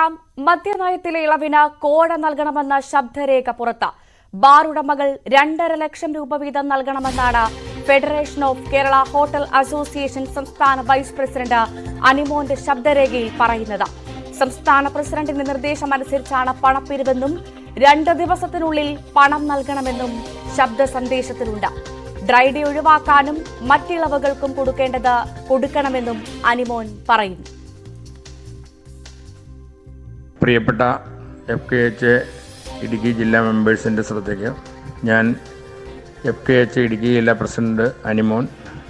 നോക്കാം. മദ്യനയത്തിലെ ഇളവിന് കോഴ നൽകണമെന്ന ശബ്ദരേഖ പുറത്ത്. ബാർ ഉടമകൾ 2.5 ലക്ഷം രൂപ വീതം നൽകണമെന്നാണ് federation of Kerala hotel association സംസ്ഥാന വൈസ് പ്രസിഡന്റ് അനിമോന്റെ ശബ്ദരേഖയിൽ പറയുന്നത്. സംസ്ഥാന പ്രസിഡന്റിന്റെ നിർദ്ദേശമനുസരിച്ചാണ് പണപ്പിരിവെന്നും 2 ദിവസത്തിനുള്ളിൽ പണം നൽകണമെന്നും ശബ്ദ സന്ദേശത്തിലുണ്ട്. ഡ്രൈ ഡേ ഒഴിവാക്കാനും മറ്റിളവുകൾക്കും കൊടുക്കണമെന്നും അനിമോൻ പറയുന്നു. പ്രിയപ്പെട്ട FKH ഇടുക്കി ജില്ലാ മെമ്പേഴ്സിൻ്റെ ശ്രദ്ധയ്ക്ക് ഞാൻ FKH ഇടുക്കി ജില്ലാ പ്രസിഡന്റ് അനിമോൻ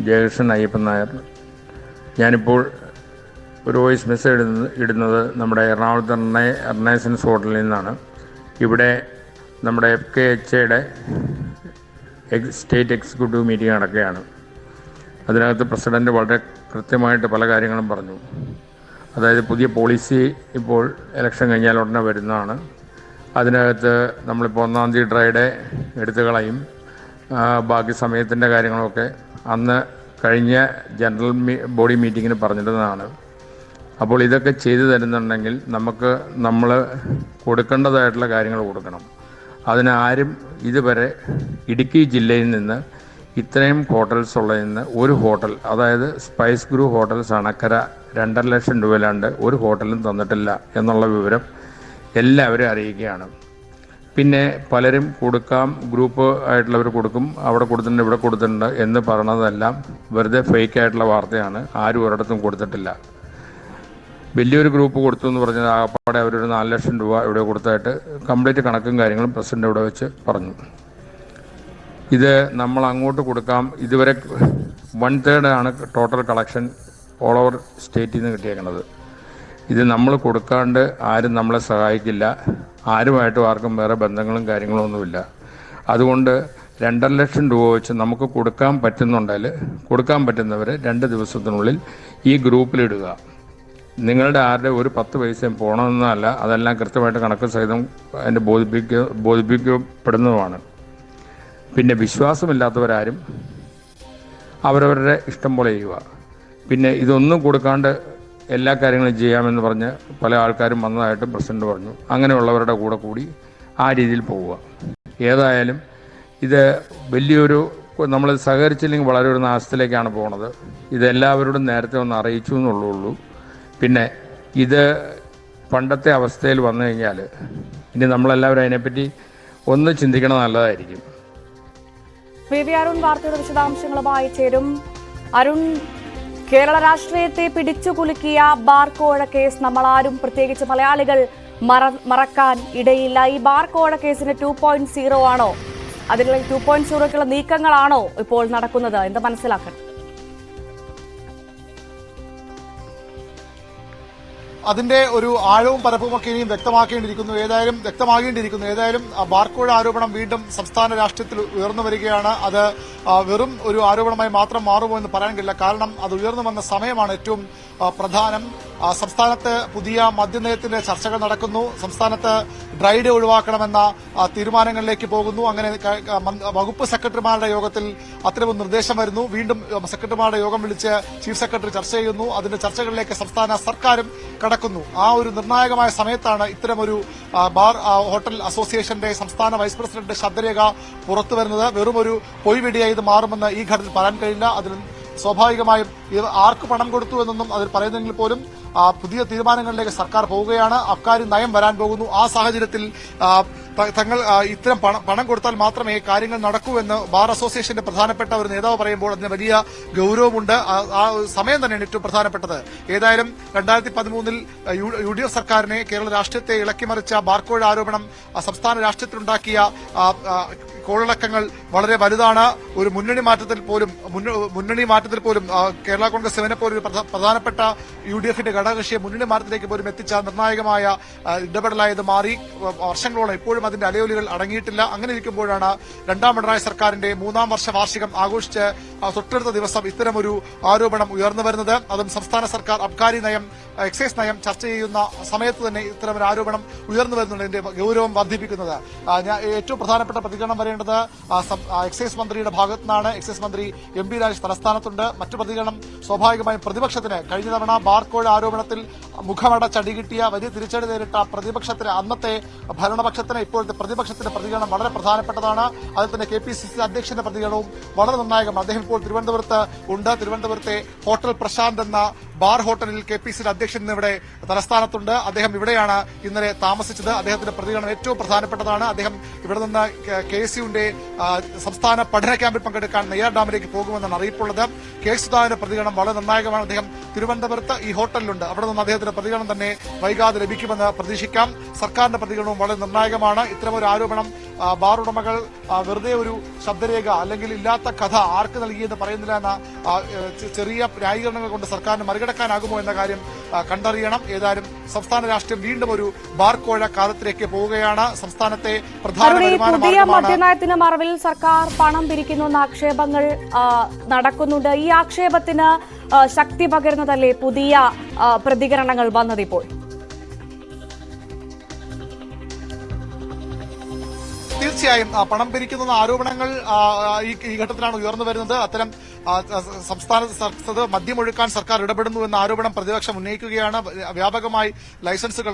ജയകൃഷ്ണൻ അയ്യപ്പൻ നായർ. ഞാനിപ്പോൾ ഒരു വോയിസ് മെസ്സേജ് ഇടുന്നത് നമ്മുടെ എറണാകുളത്ത് എർണൈസൻസ് ഹോട്ടലിൽ നിന്നാണ്. ഇവിടെ നമ്മുടെ FKHയുടെ സ്റ്റേറ്റ് എക്സിക്യൂട്ടീവ് മീറ്റിംഗ് നടക്കുകയാണ്. അതിനകത്ത് പ്രസിഡന്റ് വളരെ കൃത്യമായിട്ട് പല കാര്യങ്ങളും പറഞ്ഞു. അതായത് പുതിയ പോളിസി ഇപ്പോൾ ഇലക്ഷൻ കഴിഞ്ഞാൽ ഉടനെ വരുന്നതാണ്. അതിനകത്ത് നമ്മളിപ്പോൾ 1-ാം തീയതി ഡ്രൈ ഡേ എടുത്തു കളയും. ബാക്കി സമയത്തിൻ്റെ കാര്യങ്ങളൊക്കെ അന്ന് കഴിഞ്ഞ ജനറൽ ബോഡി മീറ്റിങ്ങിന് പറഞ്ഞിരുന്നതാണ്. അപ്പോൾ ഇതൊക്കെ ചെയ്തു തരുന്നുണ്ടെങ്കിൽ നമ്മൾ കൊടുക്കേണ്ടതായിട്ടുള്ള കാര്യങ്ങൾ കൊടുക്കണം. അതിനാരും ഇതുവരെ ഇടുക്കി ജില്ലയിൽ നിന്ന് ഇത്രയും ഹോട്ടൽസ് ഉള്ളതിൽ നിന്ന് ഒരു ഹോട്ടൽ, അതായത് സ്പൈസ് ഗ്രൂ ഹോട്ടൽസ് അണക്കര 2.5 ലക്ഷം രൂപയിലാണ്ട് ഒരു ഹോട്ടലും തന്നിട്ടില്ല എന്നുള്ള വിവരം എല്ലാവരും അറിയിക്കുകയാണ്. പിന്നെ പലരും കൊടുക്കാം, ഗ്രൂപ്പ് ആയിട്ടുള്ളവർ കൊടുക്കും, അവിടെ കൊടുത്തിട്ടുണ്ട് ഇവിടെ കൊടുത്തിട്ടുണ്ട് എന്ന് പറഞ്ഞതെല്ലാം വെറുതെ ഫേക്കായിട്ടുള്ള വാർത്തയാണ്. ആരും ഒരിടത്തും കൊടുത്തിട്ടില്ല. വലിയൊരു ഗ്രൂപ്പ് കൊടുത്തു എന്ന് പറഞ്ഞാൽ ആകപ്പാടെ അവരൊരു 4 ലക്ഷം രൂപ ഇവിടെ കൊടുത്തായിട്ട് കംപ്ലീറ്റ് കണക്കും കാര്യങ്ങളും പ്രസിഡന്റ് ഇവിടെ വെച്ച് പറഞ്ഞു. ഇത് നമ്മൾ അങ്ങോട്ട് കൊടുക്കാം. ഇതുവരെ 1/3 ആണ് ടോട്ടൽ കളക്ഷൻ ഓൾ ഓവർ സ്റ്റേറ്റിൽ നിന്ന് കിട്ടിയേക്കുന്നത്. ഇത് നമ്മൾ കൊടുക്കാണ്ട് ആരും നമ്മളെ സഹായിക്കില്ല. ആരുമായിട്ടും ആർക്കും വേറെ ബന്ധങ്ങളും കാര്യങ്ങളും ഒന്നുമില്ല. അതുകൊണ്ട് 2.5 ലക്ഷം രൂപ വെച്ച് നമുക്ക് കൊടുക്കാൻ പറ്റുന്നുണ്ടെങ്കിൽ കൊടുക്കാൻ പറ്റുന്നവർ 2 ദിവസത്തിനുള്ളിൽ ഈ ഗ്രൂപ്പിലിടുക. നിങ്ങളുടെ ആരുടെ ഒരു 10 പൈസയും പോകണമെന്നല്ല, അതെല്ലാം കൃത്യമായിട്ട് കണക്ക് സഹിതം അതിൻ്റെ ബോധിപ്പിക്കപ്പെടുന്നതുമാണ്. പിന്നെ വിശ്വാസമില്ലാത്തവരാരും അവരവരുടെ ഇഷ്ടം പോലെ ചെയ്യുക. പിന്നെ ഇതൊന്നും കൊടുക്കാണ്ട് എല്ലാ കാര്യങ്ങളും ചെയ്യാമെന്ന് പറഞ്ഞ് പല ആൾക്കാരും വന്നതായിട്ടും പ്രസിഡന്റ് പറഞ്ഞു. അങ്ങനെയുള്ളവരുടെ കൂടെ കൂടി ആ രീതിയിൽ പോവുക. ഏതായാലും ഇത് വലിയൊരു നമ്മൾ സഹകരിച്ചില്ലെങ്കിൽ വളരെ ഒരു നാശത്തിലേക്കാണ് പോകുന്നത്. ഇതെല്ലാവരോടും നേരത്തെ ഒന്ന് അറിയിച്ചു എന്നുള്ളൂ. പിന്നെ ഇത് പണ്ടത്തെ അവസ്ഥയിൽ വന്നു കഴിഞ്ഞാൽ ഇനി നമ്മളെല്ലാവരും അതിനെപ്പറ്റി ഒന്ന് ചിന്തിക്കണം, നല്ലതായിരിക്കും. അരുൺ വാർത്തയുടെ വിശദാംശങ്ങളുമായി ചേരും. അരുൺ, കേരള രാഷ്ട്രീയത്തെ പിടിച്ചുകുലുക്കിയ ബാർക്കോഴ കേസ് നമ്മളാരും, പ്രത്യേകിച്ച് മലയാളികൾ, മറക്കാൻ ഇടയില്ല. ഈ ബാർക്കോഴ കേസിന് 2.0 ആണോ, അതിൽ 2.0ക്കുള്ള നീക്കങ്ങളാണോ ഇപ്പോൾ നടക്കുന്നത് എന്ന് മനസ്സിലാക്കണം. അതിന്റെ ഒരു ആഴവും പരപ്പുമൊക്കെ ഇനിയും വ്യക്തമാകേണ്ടിയിരിക്കുന്നു. ഏതായാലും ബാർക്കോഴ ആരോപണം വീണ്ടും സംസ്ഥാന രാഷ്ട്രീയത്തിൽ ഉയർന്നു വരികയാണ്. അത് വെറും ഒരു ആരോപണമായി മാത്രം മാറുമോ എന്ന് പറയാൻ കഴിയില്ല. കാരണം അത് ഉയർന്നു വന്ന സമയമാണ് ഏറ്റവും പ്രധാനം. സംസ്ഥാനത്ത് പുതിയ മദ്യനയത്തിന്റെ ചർച്ചകൾ നടക്കുന്നു. സംസ്ഥാനത്ത് ഡ്രൈ ഡേ ഒഴിവാക്കണമെന്ന തീരുമാനങ്ങളിലേക്ക് പോകുന്നു. അങ്ങനെ വകുപ്പ് സെക്രട്ടറിമാരുടെ യോഗത്തിൽ അത്തരമൊരു നിർദ്ദേശം വരുന്നു. വീണ്ടും സെക്രട്ടറിമാരുടെ യോഗം വിളിച്ച് ചീഫ് സെക്രട്ടറി ചർച്ച ചെയ്യുന്നു. അതിന്റെ ചർച്ചകളിലേക്ക് സംസ്ഥാന സർക്കാരും കടക്കുന്നു. ആ ഒരു നിർണായകമായ സമയത്താണ് ഇത്തരമൊരു ബാർ ഹോട്ടൽ അസോസിയേഷന്റെ സംസ്ഥാന വൈസ് പ്രസിഡന്റ് ശബ്ദരേഖ പുറത്തു വരുന്നത്. വെറും ഒരു പൊയ്വെടിയായി ഇത് മാറുമെന്ന് ഈ ഘട്ടത്തിൽ പറയാൻ കഴിയില്ല. അതിൽ സ്വാഭാവികമായും ഇത് ആർക്ക് പണം കൊടുത്തു എന്നൊന്നും അതിൽ പറയുന്നെങ്കിൽ പോലും പുതിയ തീരുമാനങ്ങളിലേക്ക് സർക്കാർ പോവുകയാണ്. അബ്കാരി നയം വരാൻ പോകുന്നു. ആ സാഹചര്യത്തിൽ തങ്ങൾ ഇത്തരം പണം കൊടുത്താൽ മാത്രമേ കാര്യങ്ങൾ നടക്കൂ എന്ന് ബാർ അസോസിയേഷന്റെ പ്രധാനപ്പെട്ട ഒരു നേതാവ് പറയുമ്പോൾ അതിന് വലിയ ഗൌരവമുണ്ട്. ആ സമയം തന്നെയാണ് ഏറ്റവും പ്രധാനപ്പെട്ടത്. ഏതായാലും 2013 UDF സർക്കാരിനെ, കേരള രാഷ്ട്രീയത്തെ ഇളക്കിമറിച്ച ബാർക്കോഴ ആരോപണം സംസ്ഥാന രാഷ്ട്രീയത്തിലുണ്ടാക്കിയ കോളിളക്കങ്ങൾ വളരെ വലുതാണ്. ഒരു മുന്നണി മാറ്റത്തിൽ പോലും കേരള കോൺഗ്രസ് എമ്മിനെ പോലും പ്രധാനപ്പെട്ട UDFന്റെ ഘടകകക്ഷിയെ മുന്നണി മാറ്റത്തിലേക്ക് പോലും എത്തിച്ച നിർണായകമായ ഇടപെടലായത് മാറി. വർഷങ്ങളോളം ഇപ്പോഴും അതിന്റെ അലയൊലികൾ അടങ്ങിയിട്ടില്ല. അങ്ങനെ ഇരിക്കുമ്പോഴാണ് 2ാം പിണറായി സർക്കാരിന്റെ 3ാം വർഷ വാർഷികം ആഘോഷിച്ച് തൊട്ടടുത്ത ദിവസം ഇത്തരമൊരു ആരോപണം ഉയർന്നു വരുന്നത്. അതും സംസ്ഥാന സർക്കാർ അബ്കാരി നയം, എക്സൈസ് നയം ചർച്ച ചെയ്യുന്ന സമയത്ത് തന്നെ ഇത്തരമൊരു ആരോപണം ഉയർന്നു വരുന്നുണ്ട്. ഇതിന്റെ ഗൌരവം വർദ്ധിപ്പിക്കുന്നത്. ഏറ്റവും പ്രധാനപ്പെട്ട പ്രതികരണം വരേണ്ടത് എക്സൈസ് മന്ത്രിയുടെ ഭാഗത്തു നിന്നാണ്. എക്സൈസ് മന്ത്രി MP രാജേഷ് തലസ്ഥാനത്തുണ്ട്. മറ്റു പ്രതികരണം സ്വാഭാവികമായും പ്രതിപക്ഷത്തിന് കഴിഞ്ഞ തവണ ബാർക്കോഴ ആരോപണത്തിൽ മുഖമടച്ചടി കിട്ടിയ വലിയ തിരിച്ചടി നേരിട്ട പ്രതിപക്ഷത്തിന്, അന്നത്തെ ഭരണപക്ഷത്തിന് ഇപ്പോഴത്തെ പ്രതിപക്ഷത്തിന്റെ പ്രതികരണം വളരെ പ്രധാനപ്പെട്ടതാണ്. അതിൽ തന്നെ KPCC അധ്യക്ഷന്റെ പ്രതികരണവും വളരെ നിർണായകമാണ്. അദ്ദേഹം ഇപ്പോൾ തിരുവനന്തപുരത്ത് ഉണ്ട്. തിരുവനന്തപുരത്തെ ഹോട്ടൽ പ്രശാന്ത് എന്ന ബാർ ഹോട്ടലിൽ KPCC അധ്യക്ഷൻ ഇവിടെ തലസ്ഥാനത്തുണ്ട്. അദ്ദേഹം ഇവിടെയാണ് ഇന്നലെ താമസിച്ചത്. അദ്ദേഹത്തിന്റെ പ്രതികരണം ഏറ്റവും പ്രധാനപ്പെട്ടതാണ്. അദ്ദേഹം ഇവിടെ നിന്ന് KSUവിന്റെ സംസ്ഥാന പഠന ക്യാമ്പിൽ പങ്കെടുക്കാൻ നെയ്യാർ ഡാമിലേക്ക് പോകുമെന്നാണ് അറിയിപ്പുള്ളത്. KSUദാന്റെ പ്രതികരണം വളരെ നിർണായകമാണ്. അദ്ദേഹം തിരുവനന്തപുരത്ത് ഈ ഹോട്ടലിലുണ്ട്. അവിടെ നിന്ന് അദ്ദേഹത്തിന്റെ പ്രതികരണം തന്നെ വൈകാതെ ലഭിക്കുമെന്ന് പ്രതീക്ഷിക്കാം. സർക്കാരിന്റെ പ്രതികരണവും വളരെ നിർണായകമാണ്. ഇത്തരമൊരു ആരോപണം ബാർ ഉടമകൾ വെറുതെ ഒരു ശബ്ദരേഖ അല്ലെങ്കിൽ ഇല്ലാത്ത കഥ ആർക്ക് നൽകിയെന്ന് പറയുന്നില്ല എന്ന ചെറിയ ന്യായീകരണങ്ങൾ കൊണ്ട് സർക്കാരിന് മറികടക്കാനാകുമോ എന്ന കാര്യം കണ്ടറിയണം. ഏതായാലും സംസ്ഥാന രാഷ്ട്രീയം വീണ്ടും ഒരു ബാർ കോഴ കാലത്തിലേക്ക് പോവുകയാണ്. സംസ്ഥാനത്തെ പ്രധാന പുതിയ മദ്യനയത്തിന് മറവിൽ സർക്കാർ പണം പിരിക്കുന്നുവെന്ന ആക്ഷേപങ്ങൾ നടക്കുന്നുണ്ട്. ഈ ആക്ഷേപത്തിന് ശക്തി പകരുന്നതല്ലേ പുതിയ പ്രതികരണങ്ങൾ വന്നതിപ്പോൾ? തീർച്ചയായും പണം പിരിക്കുന്ന ആരോപണങ്ങൾ ഈ ഘട്ടത്തിലാണ് ഉയർന്നു വരുന്നത്. അത്തരം സംസ്ഥാനത്ത് മദ്യമൊഴുക്കാൻ സർക്കാർ ഇടപെടുന്നു എന്ന ആരോപണം പ്രതിപക്ഷം ഉന്നയിക്കുകയാണ്. വ്യാപകമായി ലൈസൻസുകൾ,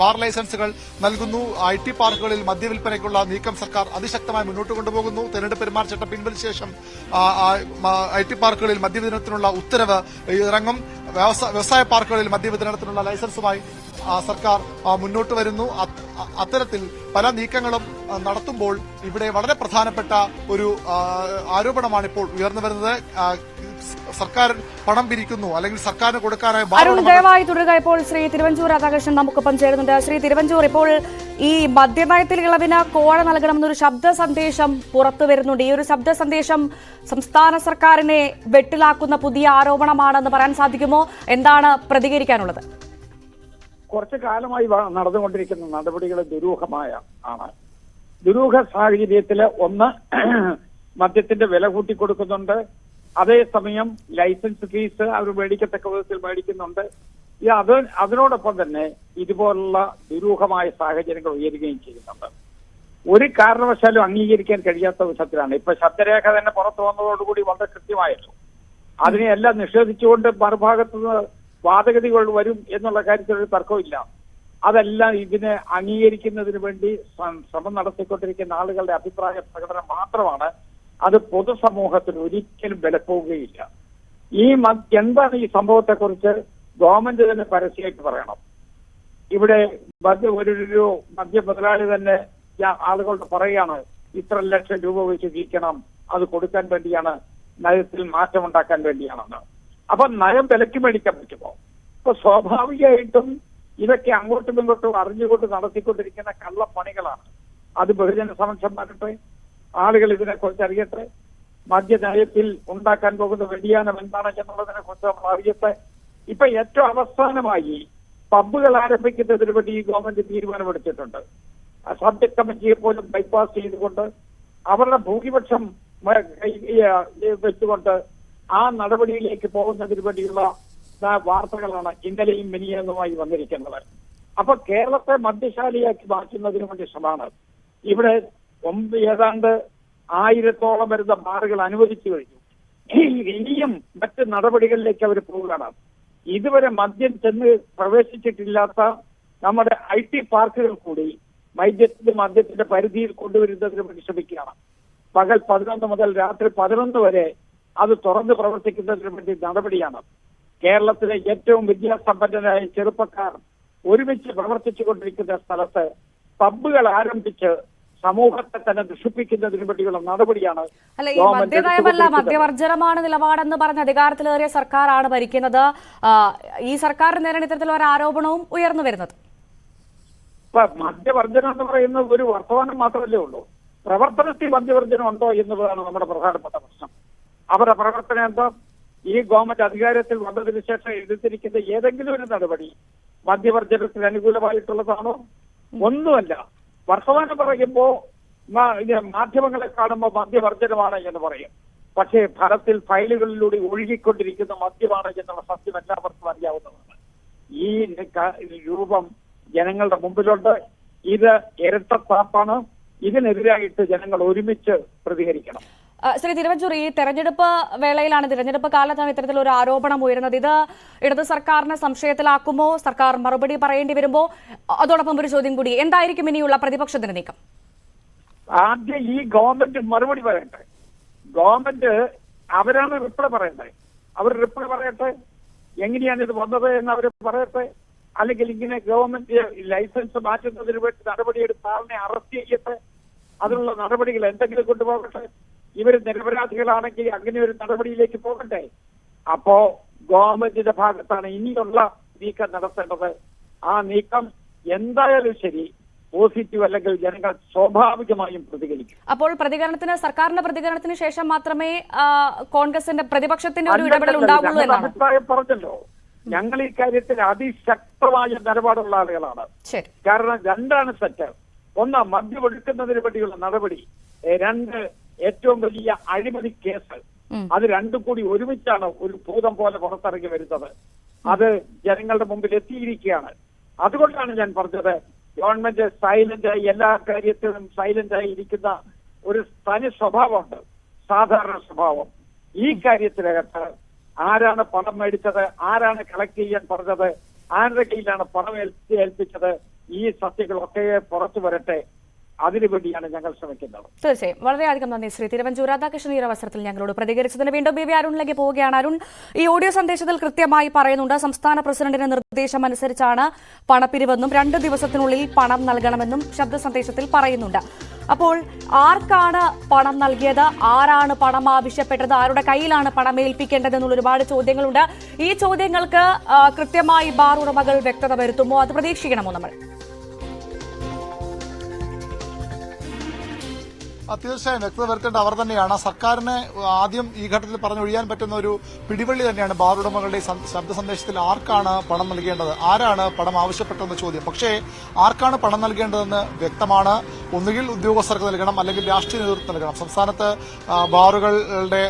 ബാർ ലൈസൻസുകൾ നൽകുന്നു. IT പാർക്കുകളിൽ മദ്യവിൽപ്പനയ്ക്കുള്ള നീക്കം സർക്കാർ അതിശക്തമായി മുന്നോട്ട് കൊണ്ടുപോകുന്നു. തെരഞ്ഞെടുപ്പ് പെരുമാറ്റച്ചട്ടം പിൻവലിച്ച ശേഷം IT പാർക്കുകളിൽ മദ്യവിതരണത്തിനുള്ള ഉത്തരവ് ഇറങ്ങും. വ്യവസായ പാർക്കുകളിൽ മദ്യവിതരണത്തിനുള്ള ലൈസൻസുമായി സർക്കാർ മുന്നോട്ട് വരുന്നു. അത്തരത്തിൽ പല നീക്കങ്ങളും നടത്തുമ്പോൾ ഇവിടെ വളരെ പ്രധാനപ്പെട്ട ഒരു ആരോപണമാണ് ഇപ്പോൾ ഉയർന്നു വരുന്നത്. സർക്കാർ പണം പിരിക്കുന്നു അല്ലെങ്കിൽ സർക്കാരിന് കൊടുക്കാനായി. ദയവായി തുടരുക. ഇപ്പോൾ ശ്രീ തിരുവഞ്ചൂർ രാധാകൃഷ്ണൻ നമുക്കൊപ്പം ചേരുന്നുണ്ട്. ശ്രീ തിരുവഞ്ചൂർ, ഇപ്പോൾ ഈ മദ്യനയത്തിൽ ഇളവിന് കോഴ നൽകണമെന്നൊരു ശബ്ദ സന്ദേശം പുറത്തു വരുന്നുണ്ട്. ഈ ഒരു ശബ്ദ സന്ദേശം സംസ്ഥാന സർക്കാരിനെ വെട്ടിലാക്കുന്ന പുതിയ ആരോപണമാണെന്ന് പറയാൻ സാധിക്കുമോ? എന്താണ് പ്രതികരിക്കാനുള്ളത്? കുറച്ചു കാലമായി നടന്നുകൊണ്ടിരിക്കുന്ന നടപടികൾ ദുരൂഹ സാഹചര്യത്തില് ഒന്ന് മദ്യത്തിന്റെ വില കൂട്ടിക്കൊടുക്കുന്നുണ്ട്. അതേസമയം ലൈസൻസ് ഫീസ് അവർ മേടിക്കത്തക്ക വിധത്തിൽ മേടിക്കുന്നുണ്ട്. അതിനോടൊപ്പം തന്നെ ഇതുപോലുള്ള ദുരൂഹമായ സാഹചര്യങ്ങൾ ഉയരുകയും ചെയ്യുന്നുണ്ട്. ഒരു കാരണവശാലും അംഗീകരിക്കാൻ കഴിയാത്ത വിധത്തിലാണ് ഇപ്പൊ ശബ്ദരേഖ തന്നെ പുറത്തു വന്നതോടുകൂടി വളരെ കൃത്യമായല്ലോ. അതിനെയെല്ലാം നിഷേധിച്ചുകൊണ്ട് മറുഭാഗത്തുനിന്ന് വാദഗതികൾ വരും എന്നുള്ള കാര്യത്തിൽ ഒരു തർക്കമില്ല. അതെല്ലാം ഇതിനെ അംഗീകരിക്കുന്നതിന് വേണ്ടി ശ്രമം നടത്തിക്കൊണ്ടിരിക്കുന്ന ആളുകളുടെ അഭിപ്രായ പ്രകടനം മാത്രമാണ്. അത് പൊതുസമൂഹത്തിന് ഒരിക്കലും വിലപ്പോവുകയില്ല. എന്താണ് ഈ സംഭവത്തെക്കുറിച്ച് ഗവൺമെന്റ് തന്നെ പരസ്യമായിട്ട് പറയണം. ഇവിടെ ഒരു മദ്യ മുതലാളി തന്നെ ആളുകളോട് പറയുകയാണ്, ഇത്ര ലക്ഷം രൂപ വെച്ച് ജീവിക്കണം, അത് കൊടുക്കാൻ വേണ്ടിയാണ്, നയത്തിൽ മാറ്റമുണ്ടാക്കാൻ വേണ്ടിയാണെന്ന്. അപ്പൊ നയം വിലക്ക് മേടിക്കാൻ പറ്റുമോ? അപ്പൊ സ്വാഭാവികമായിട്ടും ഇതൊക്കെ അങ്ങോട്ടും ഇങ്ങോട്ടും അറിഞ്ഞുകൊണ്ട് നടത്തിക്കൊണ്ടിരിക്കുന്ന കള്ളപ്പണികളാണ്. അത് ബഹുജന സമക്ഷം വരട്ടെ, ആളുകൾ ഇതിനെക്കുറിച്ച് അറിയട്ടെ, മദ്യനയത്തിൽ ഉണ്ടാക്കാൻ പോകുന്ന വ്യതിയാനം എന്താണ് എന്നുള്ളതിനെ കുറിച്ച് നമ്മൾ അറിയട്ടെ. ഇപ്പൊ ഏറ്റവും അവസാനമായി പബ്ബുകൾ ആരംഭിക്കുന്നതിന് വേണ്ടി ഈ ഗവൺമെന്റ് തീരുമാനമെടുത്തിട്ടുണ്ട്. സബ്ജക്ട് കമ്മിറ്റിയെ പോലും ബൈപ്പാസ് ചെയ്തുകൊണ്ട് അവരുടെ ഭൂരിപക്ഷം വെച്ചുകൊണ്ട് ആ നടപടിയിലേക്ക് പോകുന്നതിന് വേണ്ടിയുള്ള വാർത്തകളാണ് ഇന്നലെയും മിനിയാന്നുമായി വന്നിരിക്കുന്നത്. അപ്പൊ കേരളത്തെ മദ്യശാലയാക്കി മാറ്റുന്നതിന് വേണ്ടി ശ്രമമാണ്. ഇവിടെ ഏതാണ്ട് 1000-ഓളം വരുന്ന ബാറുകൾ അനുവദിച്ചു കഴിഞ്ഞു. ഇനിയും മറ്റ് നടപടികളിലേക്ക് അവർ പോവുകയാണ്. ഇതുവരെ മദ്യം ചെന്ന് പ്രവേശിച്ചിട്ടില്ലാത്ത നമ്മുടെ IT പാർക്കുകൾ കൂടി മദ്യത്തിന്റെ പരിധിയിൽ കൊണ്ടുവരുന്നതിന് വേണ്ടി ശ്രമിക്കുകയാണ്. പകൽ 11 മുതൽ രാത്രി 11 വരെ അത് തുറന്ന് പ്രവർത്തിക്കുന്നതിന് വേണ്ടി നടപടിയാണ്. കേരളത്തിലെ ഏറ്റവും വിദ്യാസമ്പന്നരായ ചെറുപ്പക്കാർ ഒരുമിച്ച് പ്രവർത്തിച്ചുകൊണ്ടിരിക്കുന്ന സ്ഥലത്ത് പബ്ബുകൾ ആരംഭിച്ച് സമൂഹത്തെ തന്നെ ദുഷിപ്പിക്കുന്നതിന് വേണ്ടിയുള്ള നടപടിയാണ്. അല്ല, ഈ മദ്യനയമല്ല, മദ്യവർജനമാണ് നിലപാടെന്ന് പറഞ്ഞ അധികാരത്തിലേറിയ സർക്കാരാണ് ഭരിക്കുന്നത്. ഈ സർക്കാരിന് നേരെ ഇത്തരത്തിലുള്ള ഒരു ആരോപണവും ഉയർന്നു വരുന്നത്. ഇപ്പൊ മദ്യവർജനം എന്ന് പറയുന്നത് ഒരു വർത്തമാനം മാത്രമല്ലേ ഉള്ളൂ. പ്രവർത്തനത്തിൽ മദ്യവർജനം ഉണ്ടോ എന്നുള്ളതാണ് നമ്മുടെ പ്രധാനപ്പെട്ട പ്രശ്നം. അവരുടെ പ്രവർത്തനം എന്താ? ഈ ഗവൺമെന്റ് അധികാരത്തിൽ വന്നതിന് ശേഷം എടുത്തിരിക്കുന്ന ഏതെങ്കിലും ഒരു നടപടി മദ്യവർജനത്തിന് അനുകൂലമായിട്ടുള്ളതാണോ? ഒന്നുമല്ല. വർത്തമാനം പറയുമ്പോ മാധ്യമങ്ങളെ കാണുമ്പോൾ മദ്യവർജനമാണ് എന്ന് പറയും. പക്ഷേ ഫലത്തിൽ ഫയലുകളിലൂടെ ഒഴുകിക്കൊണ്ടിരിക്കുന്ന മദ്യമാണ് എന്നുള്ള സത്യം എല്ലാവർക്കും അറിയാവുന്നതാണ്. ഈ രൂപം ജനങ്ങളുടെ മുമ്പിലുണ്ട്. ഇത് ഇരട്ടത്താപ്പാണ്. ഇതിനെതിരായിട്ട് ജനങ്ങൾ ഒരുമിച്ച് പ്രതികരിക്കണം. ശ്രീ തിരുവഞ്ചൂർ, ഈ തെരഞ്ഞെടുപ്പ് വേളയിലാണ്, തെരഞ്ഞെടുപ്പ് കാലത്താണ് ഇത്തരത്തിലൊരു ആരോപണം ഉയരുന്നത്. ഇത് ഇടത് സർക്കാരിനെ സംശയത്തിലാക്കുമോ? സർക്കാർ മറുപടി പറയേണ്ടി വരുമോ? അതോടൊപ്പം ഒരു ചോദ്യം കൂടി, എന്തായിരിക്കും ഇനിയുള്ള പ്രതിപക്ഷത്തിന്റെ നീക്കം? ആദ്യം ഈ ഗവൺമെന്റ് മറുപടി പറയട്ടെ. ഗവൺമെന്റ് അവരാണ് റിപ്ലൈ പറയട്ടെ. അവർ റിപ്ലൈ പറയട്ടെ, എങ്ങനെയാണ് ഇത് വന്നത് എന്ന് അവർ പറയട്ടെ. അല്ലെങ്കിൽ ഇങ്ങനെ ഗവൺമെന്റ് ലൈസൻസ് മാറ്റുന്നതിന് വേണ്ടി നടപടിയെടുത്ത ആളിനെ അറസ്റ്റ് ചെയ്യട്ടെ. അതിനുള്ള നടപടികൾ എന്തെങ്കിലും കൊണ്ടുപോകട്ടെ. ഇവർ നിരപരാധികളാണെങ്കിൽ അങ്ങനെ ഒരു നടപടിയിലേക്ക് പോകട്ടെ. അപ്പോ ഗവൺമെന്റിന്റെ ഭാഗത്താണ് ഇനിയുള്ള നീക്കം നടത്തേണ്ടത്. ആ നീക്കം എന്തായാലും ശരി പോസിറ്റീവ് അല്ലെങ്കിൽ ജനങ്ങൾ സ്വാഭാവികമായും പ്രതികരിക്കും. അപ്പോൾ സർക്കാരിന്റെ പ്രതികരണത്തിന് ശേഷം മാത്രമേ കോൺഗ്രസിന്റെ പ്രതിപക്ഷത്തിന്റെ ഒരു ഇടപെടൽ ഉണ്ടാവുള്ളൂ എന്നാണ് അഭിപ്രായം പറഞ്ഞല്ലോ. ഞങ്ങൾ ഈ കാര്യത്തിൽ അതിശക്തമായ നിലപാടുള്ള ആളുകളാണ്. കാരണം രണ്ടാണ് സെറ്റ്. ഒന്ന്, മദ്യം ഒഴുക്കുന്നതിന് വേണ്ടിയുള്ള നടപടി. രണ്ട്, ഏറ്റവും വലിയ അഴിമതി കേസ്. അത് രണ്ടും കൂടി ഒരുമിച്ചാണ് ഒരു ഭൂതം പോലെ പുറത്തിറങ്ങി വരുന്നത്. അത് ജനങ്ങളുടെ മുമ്പിൽ എത്തിയിരിക്കുകയാണ്. അതുകൊണ്ടാണ് ഞാൻ പറഞ്ഞത്, ഗവൺമെന്റ് സൈലന്റായി എല്ലാ കാര്യത്തിലും സൈലന്റായി ഇരിക്കുന്ന ഒരു തനി സ്വഭാവമുണ്ട്, സാധാരണ സ്വഭാവം. ഈ കാര്യത്തിനകത്ത് ആരാണ് പണം മേടിച്ചത്, ആരാണ് കളക്ട് ചെയ്യാൻ പറഞ്ഞത്, ആരുടെ കയ്യിലാണ് പണം ഏൽപ്പിച്ചത്, ഈ സത്യങ്ങളൊക്കെ പുറത്തു വരട്ടെ. അതിനുവേണ്ടിയാണ് ഞങ്ങൾ ശ്രമിക്കുന്നത്. തീർച്ചയായും. വളരെയധികം നന്ദി ശ്രീ തിരുവഞ്ചൂർ രാധാകൃഷ്ണൻ ഈ അവസരത്തിൽ ഞങ്ങളോട് പ്രതികരിച്ചതിന്. വീണ്ടും ബി വി അരുണിലേക്ക് പോവുകയാണ്. അരുൺ, ഈ ഓഡിയോ സന്ദേശത്തിൽ കൃത്യമായി പറയുന്നുണ്ട്, സംസ്ഥാന പ്രസിഡന്റിന്റെ നിർദ്ദേശം അനുസരിച്ചാണ് പണപ്പിരിവെന്നും 2 ദിവസത്തിനുള്ളിൽ പണം നൽകണമെന്നും ശബ്ദ സന്ദേശത്തിൽ പറയുന്നുണ്ട്. അപ്പോൾ ആർക്കാണ് പണം നൽകിയത്, ആരാണ് പണം ആവശ്യപ്പെട്ടത്, ആരുടെ കയ്യിലാണ് പണം ഏൽപ്പിക്കേണ്ടത് എന്നുള്ള ഒരുപാട് ചോദ്യങ്ങളുണ്ട്. ഈ ചോദ്യങ്ങൾക്ക് കൃത്യമായി ബാർ ഉടമകൾ വ്യക്തത വരുത്തുമോ? അത് പ്രതീക്ഷിക്കണമോ നമ്മൾ? തീർച്ചയായും വ്യക്തത വരുത്തേണ്ട അവർ തന്നെയാണ്. സർക്കാരിന് ആദ്യം ഈ ഘട്ടത്തിൽ പറഞ്ഞൊഴിയാൻ പറ്റുന്ന ഒരു പിടിവള്ളി തന്നെയാണ് ബാർ ഉടമകളുടെ ശബ്ദ സന്ദേശത്തിൽ ആർക്കാണ് പണം നൽകേണ്ടത്, ആരാണ് പണം ആവശ്യപ്പെട്ടതെന്ന ചോദ്യം. പക്ഷേ ആർക്കാണ് പണം നൽകേണ്ടതെന്ന് വ്യക്തമാണ്. ഒന്നുകിൽ ഉദ്യോഗസ്ഥർക്ക് നൽകണം, അല്ലെങ്കിൽ രാഷ്ട്രീയ നേതൃത്വം നൽകണം. സംസ്ഥാനത്ത് ബാറുകളുടെ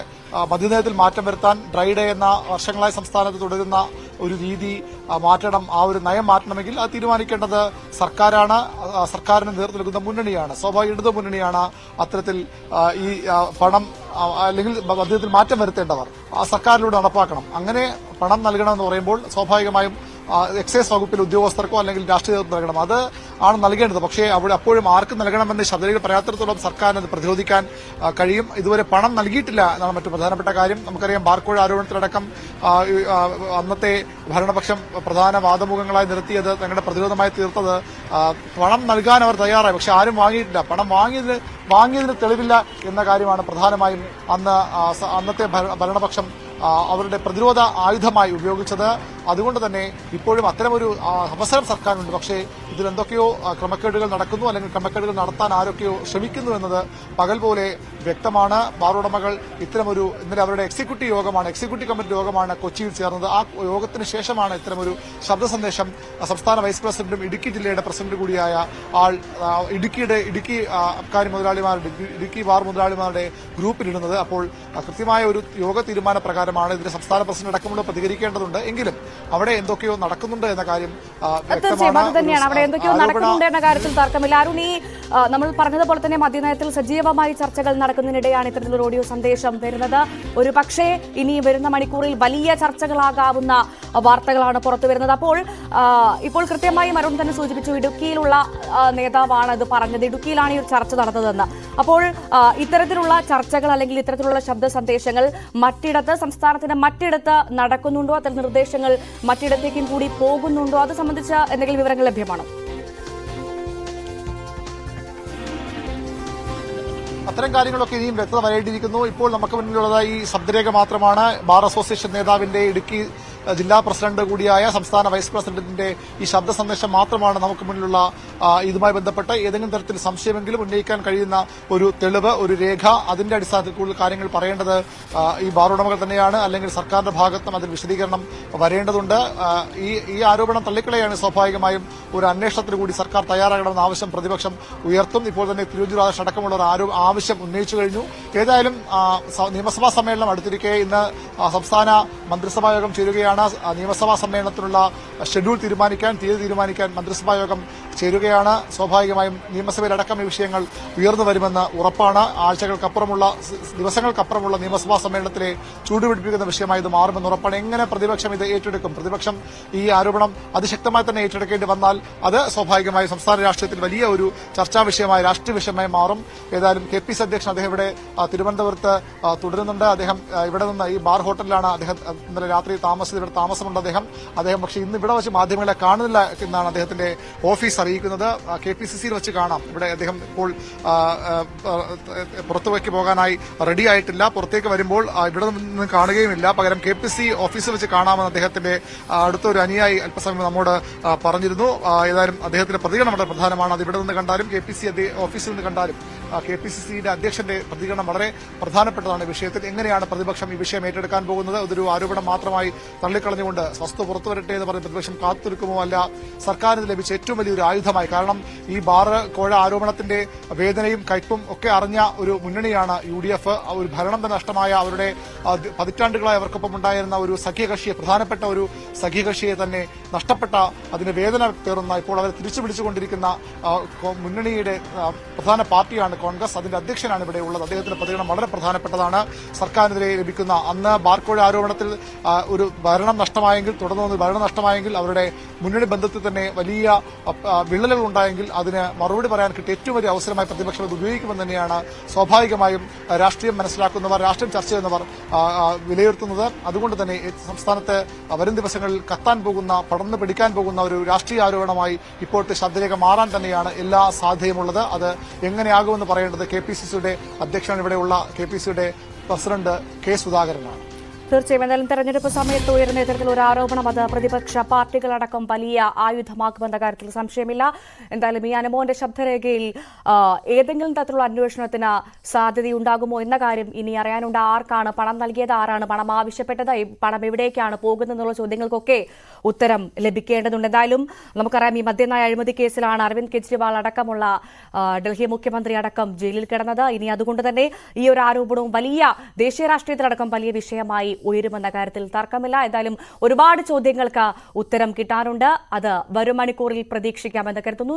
മദ്യനയത്തിൽ മാറ്റം വരുത്താൻ ഡ്രൈ ഡേ എന്ന വർഷങ്ങളായി സംസ്ഥാനത്ത് തുടരുന്ന ഒരു രീതി മാറ്റണം. ആ ഒരു നയം മാറ്റണമെങ്കിൽ അത് തീരുമാനിക്കേണ്ടത് സർക്കാരാണ്. സർക്കാരിന് നേതൃത്വം നൽകുന്ന മുന്നണിയാണ്, സ്വാഭാവിക ഇടതു മുന്നണിയാണ് അത്തരത്തിൽ ഈ പണം അല്ലെങ്കിൽ മദ്യത്തിൽ മാറ്റം വരുത്തേണ്ടവർ സർക്കാരിലൂടെ നടപ്പാക്കണം. അങ്ങനെ പണം നൽകണമെന്ന് പറയുമ്പോൾ സ്വാഭാവികമായും എക്സൈസ് വകുപ്പിൽ ഉദ്യോഗസ്ഥർക്കോ അല്ലെങ്കിൽ രാഷ്ട്രീയ നേതൃത്വം നൽകണം. അത് ആണ് നൽകേണ്ടത്. പക്ഷേ അവിടെ അപ്പോഴും ആർക്ക് നൽകണമെന്ന് ശബ്ദരേഖ പറയാത്തിടത്തോളം സർക്കാരിന് അത് പ്രതിരോധിക്കാൻ കഴിയും. ഇതുവരെ പണം നൽകിയിട്ടില്ല എന്നാണ് മറ്റു പ്രധാനപ്പെട്ട കാര്യം. നമുക്കറിയാം, ബാർക്കോഴ ആരോപണത്തിലടക്കം അന്നത്തെ ഭരണപക്ഷം പ്രധാന വാദമുഖങ്ങളായി നിർത്തിയത്, തങ്ങളുടെ പ്രതിരോധമായി തീർത്തത് പണം നൽകാൻ അവർ തയ്യാറായി, പക്ഷെ ആരും വാങ്ങിയിട്ടില്ല. പണം വാങ്ങിയതിന് തെളിവില്ല എന്ന കാര്യമാണ് പ്രധാനമായും അന്നത്തെ ഭരണപക്ഷം അവരുടെ പ്രതിരോധ ആയുധമായി ഉപയോഗിച്ചത്. അതുകൊണ്ട് തന്നെ ഇപ്പോഴും അത്തരമൊരു അവസരം സർക്കാരിനുണ്ട്. പക്ഷേ ഇതിലെന്തൊക്കെയോ ക്രമക്കേടുകൾ നടക്കുന്നു, അല്ലെങ്കിൽ ക്രമക്കേടുകൾ നടത്താൻ ആരൊക്കെയോ ശ്രമിക്കുന്നു എന്നത് പകൽ പോലെ വ്യക്തമാണ്. ബാർ ഉടമകൾ ഇത്തരമൊരു ഇന്നലെ അവരുടെ എക്സിക്യൂട്ടീവ് കമ്മിറ്റി യോഗമാണ് കൊച്ചിയിൽ ചേർന്നത്. ആ യോഗത്തിന് ശേഷമാണ് ഇത്തരമൊരു ശബ്ദ സന്ദേശം സംസ്ഥാന വൈസ് പ്രസിഡന്റും ഇടുക്കി ജില്ലയുടെ പ്രസിഡന്റ് കൂടിയായ ആൾ ഇടുക്കി അബ്കാരി മുതലാളിമാരുടെ, ഇടുക്കി ബാർ മുതലാളിമാരുടെ ഗ്രൂപ്പിലിടുന്നത്. അപ്പോൾ കൃത്യമായ ഒരു യോഗ തീരുമാന പ്രകാരമാണ് ഇതിന് സംസ്ഥാന പ്രസിഡന്റ് അടക്കമുള്ള പ്രതികരിക്കേണ്ടതുണ്ട്. എങ്കിലും അവിടെ എന്തൊക്കെയോ നടക്കുന്നുണ്ട് എന്ന കാര്യം തന്നെയാണ്. അവിടെ എന്തൊക്കെയോ നടക്കുന്നുണ്ട് എന്ന കാര്യത്തിൽ തർക്കമില്ല. അരുൺ, ഈ നമ്മൾ പറഞ്ഞതുപോലെ തന്നെ മദ്യനയത്തിൽ സജീവമായി ചർച്ചകൾ നടക്കുന്നതിനിടെയാണ് ഇത്തരത്തിലൊരു ഓഡിയോ സന്ദേശം വരുന്നത്. ഒരു പക്ഷേ ഇനി വരുന്ന മണിക്കൂറിൽ വലിയ ചർച്ചകളാകാവുന്ന വാർത്തകളാണ് പുറത്തു വരുന്നത്. അപ്പോൾ ഇപ്പോൾ കൃത്യമായി അരുൺ തന്നെ സൂചിപ്പിച്ചു, ഇടുക്കിയിലുള്ള നേതാവാണ് ഇത് പറഞ്ഞത്, ഇടുക്കിയിലാണ് ഈ ഒരു ചർച്ച നടന്നതെന്ന്. അപ്പോൾ ഇത്തരത്തിലുള്ള ചർച്ചകൾ അല്ലെങ്കിൽ ഇത്തരത്തിലുള്ള ശബ്ദ സന്ദേശങ്ങൾ സംസ്ഥാനത്തിന്റെ മറ്റിടത്ത് നടക്കുന്നുണ്ടോ, അത്തരം നിർദ്ദേശങ്ങൾ മറ്റിടത്തേക്കും കൂടി പോകുന്നുണ്ടോ, അത് സംബന്ധിച്ച എന്തെങ്കിലും വിവരങ്ങൾ ലഭ്യമാണോ? അത്തരം കാര്യങ്ങളൊക്കെ ഇനിയും വ്യക്തത വരേണ്ടിയിരിക്കുന്നു. ഇപ്പോൾ നമുക്ക് മുന്നിലുള്ളത് ഈ ശബ്ദരേഖ മാത്രമാണ്. ബാർ അസോസിയേഷൻ നേതാവിന്റെ, ഇടുക്കി ജില്ലാ പ്രസിഡന്റ് കൂടിയായ സംസ്ഥാന വൈസ് പ്രസിഡന്റിന്റെ ഈ ശബ്ദ സന്ദേശം മാത്രമാണ് നമുക്ക് മുന്നിലുള്ള ഇതുമായി ബന്ധപ്പെട്ട് ഏതെങ്കിലും തരത്തിൽ സംശയമെങ്കിലും ഉന്നയിക്കാൻ കഴിയുന്ന ഒരു തെളിവ്, ഒരു രേഖ. അതിന്റെ അടിസ്ഥാനത്തിൽ കൂടുതൽ കാര്യങ്ങൾ പറയേണ്ടത് ഈ ബാർ ഉടമകൾ തന്നെയാണ്, അല്ലെങ്കിൽ സർക്കാരിന്റെ ഭാഗത്തും അതിൽ വിശദീകരണം വരേണ്ടതുണ്ട്. ഈ ആരോപണം തള്ളിക്കളയാണ്. സ്വാഭാവികമായും ഒരു അന്വേഷണത്തിന് കൂടി സർക്കാർ തയ്യാറാകണമെന്ന ആവശ്യം പ്രതിപക്ഷം ഉയർത്തും. ഇപ്പോൾ തന്നെ തിരുവഞ്ചൂർ രാധാകൃഷ്ണൻ അടക്കമുള്ളവർ ആവശ്യം ഉന്നയിച്ചു കഴിഞ്ഞു. ഏതായാലും നിയമസഭാ സമ്മേളനം അടുത്തിരിക്കെ ഇന്ന് സംസ്ഥാന മന്ത്രിസഭാ യോഗം ചേരുകയാണ്. നിയമസഭാ സമ്മേളനത്തിനുള്ള ഷെഡ്യൂൾ തീരുമാനിക്കാൻ, തീയതി തീരുമാനിക്കാൻ മന്ത്രിസഭാ യോഗം ചേരുകയാണ്. സ്വാഭാവികമായും നിയമസഭയിലടക്കം ഈ വിഷയങ്ങൾ ഉയർന്നു വരുമെന്ന് ഉറപ്പാണ്. ദിവസങ്ങൾക്കപ്പുറമുള്ള നിയമസഭാ സമ്മേളനത്തിലെ ചൂടുപിടിപ്പിക്കുന്ന വിഷയമായി ഇത് മാറുമെന്ന് ഉറപ്പാണ്. എങ്ങനെ പ്രതിപക്ഷം ഇത് ഏറ്റെടുക്കും? പ്രതിപക്ഷം ഈ ആരോപണം അതിശക്തമായി തന്നെ ഏറ്റെടുക്കേണ്ടി വന്നാൽ അത് സ്വാഭാവികമായി സംസ്ഥാന രാഷ്ട്രീയത്തിൽ വലിയ ഒരു ചർച്ചാ വിഷയമായി, രാഷ്ട്രീയ വിഷയമായി മാറും. ഏതായാലും KPC അധ്യക്ഷൻ അദ്ദേഹം ഇവിടെ തിരുവനന്തപുരത്ത് തുടരുന്നുണ്ട്. അദ്ദേഹം ഇവിടെ നിന്ന് ഈ ബാർ ഹോട്ടലിലാണ് അദ്ദേഹം ഇന്നലെ രാത്രി ഇവിടെ താമസമുണ്ട് അദ്ദേഹം. പക്ഷേ ഇന്ന് ഇവിടെ വെച്ച് മാധ്യമങ്ങളെ കാണുന്നില്ല എന്നാണ് അദ്ദേഹത്തിന്റെ ഓഫീസ് അറിയിക്കുന്നത്. KPCCയിൽ വെച്ച് കാണാം. ഇവിടെ അദ്ദേഹം ഇപ്പോൾ പുറത്തുവയ്ക്ക് പോകാനായി റെഡി ആയിട്ടില്ല. പുറത്തേക്ക് വരുമ്പോൾ ഇവിടെ നിന്ന് കാണുകയുമില്ല. പകരം KPCC ഓഫീസിൽ വെച്ച് കാണാമെന്ന് അദ്ദേഹത്തിന്റെ അടുത്തൊരു അനുയായി അല്പസമയം നമ്മോട് പറഞ്ഞിരുന്നു. ഏതായാലും അദ്ദേഹത്തിന്റെ പ്രതികരണം വളരെ പ്രധാനമാണ്. അത് ഇവിടെ നിന്ന് കണ്ടാലും KPCC ഓഫീസിൽ നിന്ന് കണ്ടാലും KPCCയുടെ അധ്യക്ഷന്റെ പ്രതികരണം വളരെ പ്രധാനപ്പെട്ടതാണ്. വിഷയത്തിൽ എങ്ങനെയാണ് പ്രതിപക്ഷം ഈ വിഷയം ഏറ്റെടുക്കാൻ പോകുന്നത്? അതൊരു ആരോപണം മാത്രമായി തള്ളിക്കളഞ്ഞുകൊണ്ട് വസ്തു പുറത്തുവരട്ടെ എന്ന് പറഞ്ഞ് പ്രതിപക്ഷം കാത്തുനിൽക്കുമോ? അല്ല, സർക്കാരിന് ലഭിച്ച ഏറ്റവും വലിയൊരു ആയുധമായി. കാരണം ഈ ബാർ കോഴ ആരോപണത്തിന്റെ വേദനയും കയ്പും ഒക്കെ അറിഞ്ഞ ഒരു മുന്നണിയാണ് UDF. ഒരു ഭരണം തന്നെ നഷ്ടമായ, അവരുടെ പതിറ്റാണ്ടുകളായി അവർക്കൊപ്പം ഉണ്ടായിരുന്ന ഒരു സഖ്യകക്ഷിയെ, പ്രധാനപ്പെട്ട ഒരു സഖ്യകക്ഷിയെ തന്നെ നഷ്ടപ്പെട്ട, അതിന് വേദന പേറുന്ന, ഇപ്പോൾ അവരെ തിരിച്ചു പിടിച്ചുകൊണ്ടിരിക്കുന്ന മുന്നണിയുടെ പ്രധാന പാർട്ടിയാണ് കോൺഗ്രസ്. അതിന്റെ അധ്യക്ഷനാണ് ഇവിടെ ഉള്ളത്. അദ്ദേഹത്തിന്റെ പ്രതികരണം വളരെ പ്രധാനപ്പെട്ടതാണ്. സർക്കാരിനെതിരെ ലഭിക്കുന്ന അന്ന് ബാർക്കോഴ ആരോപണത്തിൽ ഒരു ഭരണം നഷ്ടമായെങ്കിൽ, തുടർന്ന് ഭരണം നഷ്ടമായെങ്കിൽ, അവരുടെ മുന്നണി ബന്ധത്തിൽ തന്നെ വലിയ വിള്ളലുകൾ ഉണ്ടായെങ്കിൽ അതിന് മറുപടി പറയാൻ കിട്ടിയ ഏറ്റവും വലിയ അവസരമായി പ്രതിപക്ഷം ഇത് ഉപയോഗിക്കുമെന്ന് തന്നെയാണ് സ്വാഭാവികമായും രാഷ്ട്രീയം മനസ്സിലാക്കുന്നവർ, രാഷ്ട്രീയം ചർച്ച ചെയ്യുന്നവർ വിലയിരുത്തുന്നത്. അതുകൊണ്ട് തന്നെ സംസ്ഥാനത്ത് വരും ദിവസങ്ങളിൽ കത്താൻ പോകുന്ന, പടർന്നു പിടിക്കാൻ പോകുന്ന ഒരു രാഷ്ട്രീയ ആരോപണമായി ഇപ്പോഴത്തെ ശബ്ദരേഖ മാറാൻ തന്നെയാണ് എല്ലാ സാധ്യതയുമുള്ളത്. അത് എങ്ങനെയാകുമെന്ന് പറയേണ്ടത് KPCCയുടെ അധ്യക്ഷനാണ് ഇവിടെയുള്ള KPCCയുടെ പ്രസിഡന്റ് K. സുധാകരനാണ്. തീർച്ചയായും എന്തായാലും തെരഞ്ഞെടുപ്പ് സമയത്ത് ഉയർന്ന ഇത്തരത്തിലുള്ള ഒരു ആരോപണം അത് പ്രതിപക്ഷ പാർട്ടികളടക്കം വലിയ ആയുധമാക്കുമെന്ന കാര്യത്തിൽ സംശയമില്ല. എന്തായാലും ഈ അനുമോന്റെ ശബ്ദരേഖയിൽ ഏതെങ്കിലും തരത്തിലുള്ള അന്വേഷണത്തിന് സാധ്യതയുണ്ടാകുമോ എന്ന കാര്യം ഇനി അറിയാനുണ്ട്. ആർക്കാണ് പണം നൽകിയത്, ആരാണ് പണം ആവശ്യപ്പെട്ടത്, പണം എവിടേക്കാണ് പോകുന്നത് എന്നുള്ള ചോദ്യങ്ങൾക്കൊക്കെ ഉത്തരം ലഭിക്കേണ്ടതുണ്ട്. എന്തായാലും നമുക്കറിയാം, ഈ മദ്യനയ അഴിമതി കേസിലാണ് അരവിന്ദ് കെജ്രിവാൾ അടക്കമുള്ള ഡൽഹി മുഖ്യമന്ത്രി അടക്കം ജയിലിൽ കിടന്നത്. ഇനി അതുകൊണ്ട് തന്നെ ഈ ഒരു ആരോപണവും വലിയ ദേശീയ രാഷ്ട്രീയത്തിലടക്കം വലിയ വിഷയമായി ഉയരുമെന്ന കാര്യത്തിൽ തർക്കമില്ല. എന്തായാലും ഒരുപാട് ചോദ്യങ്ങൾക്ക് ഉത്തരം കിട്ടാനുണ്ട്. അത് വരും മണിക്കൂറിൽ പ്രതീക്ഷിക്കാമെന്ന് കരുതുന്നു.